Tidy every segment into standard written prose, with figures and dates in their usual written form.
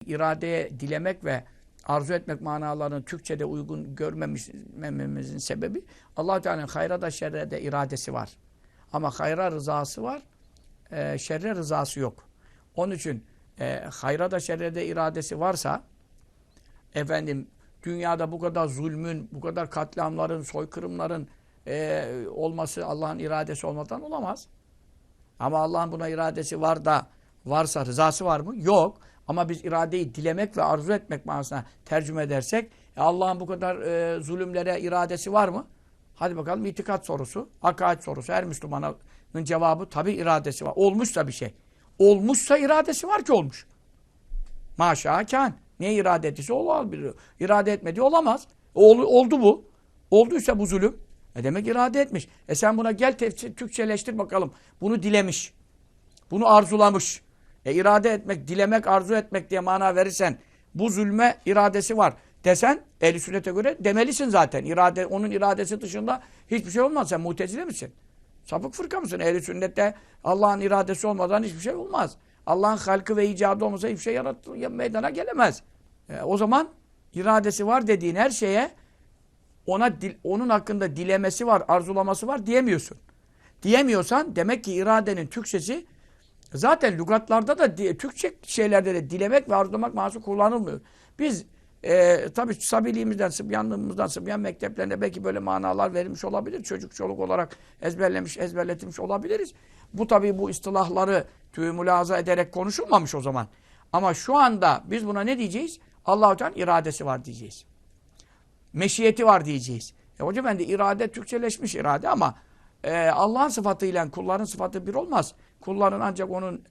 iradeye dilemek ve arzu etmek manalarını Türkçe'de uygun görmememizin sebebi Allah Teala'nın hayra da şerre de iradesi var. Ama hayra rızası var, şerre rızası yok. Onun için hayra da şerre de iradesi varsa dünyada bu kadar zulmün, bu kadar katliamların, soykırımların olması Allah'ın iradesi olmadan olamaz. Ama Allah'ın buna iradesi var da varsa rızası var mı? Yok. Ama biz iradeyi dilemek ve arzu etmek manasına tercüme edersek Allah'ın bu kadar zulümlere iradesi var mı? Hadi bakalım itikat sorusu, akaid sorusu. Her Müslümanın cevabı tabii iradesi var. Olmuşsa bir şey. Olmuşsa iradesi var ki olmuş. Maşa kân. Ne irade ettiyse olabilir. İrade etmediği olamaz. Oldu bu. Olduysa bu zulüm. Demek irade etmiş. Sen buna gel Türkçeleştir bakalım. Bunu dilemiş. Bunu arzulamış. İrade etmek, dilemek, arzu etmek diye mana verirsen bu zulme iradesi var desen ehl-i sünnete göre demelisin zaten. Onun iradesi dışında hiçbir şey olmaz. Sen mutezile misin? Sapık fırka mısın? Ehl-i sünnette Allah'ın iradesi olmadan hiçbir şey olmaz. Allah'ın halkı ve icadı olmasa hiçbir şey meydana gelemez. O zaman iradesi var dediğin her şeye onun hakkında dilemesi var, arzulaması var diyemiyorsun. Diyemiyorsan demek ki iradenin Türkçesi zaten lügatlarda da Türkçe şeylerde de dilemek ve arzulamak manası kullanılmıyor. Biz tabii sabiliğimizden, sıbyanlığımızdan, sıbyan mekteplerinde belki böyle manalar verilmiş olabilir. Çoluk olarak ezberletmiş olabiliriz. Bu tabii bu istilahları mülahaza ederek konuşulmamış o zaman. Ama şu anda biz buna ne diyeceğiz? Allah-u Teala'nın iradesi var diyeceğiz. Meşiyeti var diyeceğiz. Hocam irade Türkçeleşmiş irade ama Allah'ın sıfatıyla kulların sıfatı bir olmaz. Kulların ancak onun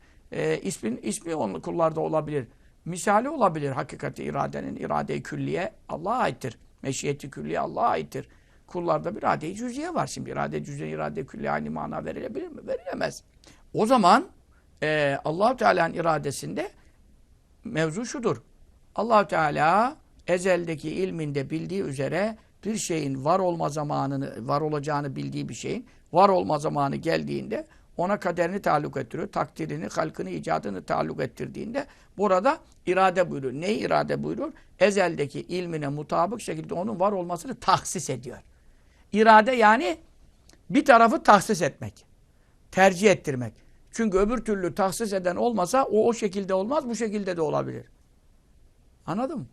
ismi kullarda olabilir. Misali olabilir. Hakikati iradenin irade-i külliye Allah'a aittir. Meşiyeti külliye Allah'a aittir. Kullarda bir irade-i cüz'iye var. Şimdi irade-i cüz'iye, irade-i külliye aynı mana verilebilir mi? Verilemez. O zaman Allah-u Teala'nın iradesinde mevzu şudur. Allah-u Teala ezeldeki ilminde bildiği üzere bir şeyin var olacağını bildiği bir şeyin var olma zamanı geldiğinde ona kaderini taalluk ettiriyor. Takdirini, halkını, icadını taalluk ettirdiğinde burada irade buyuruyor. Neyi irade buyuruyor? Ezeldeki ilmine mutabık şekilde onun var olmasını tahsis ediyor. İrade yani bir tarafı tahsis etmek. Tercih ettirmek. Çünkü öbür türlü tahsis eden olmasa o şekilde olmaz, bu şekilde de olabilir. Anladın mı?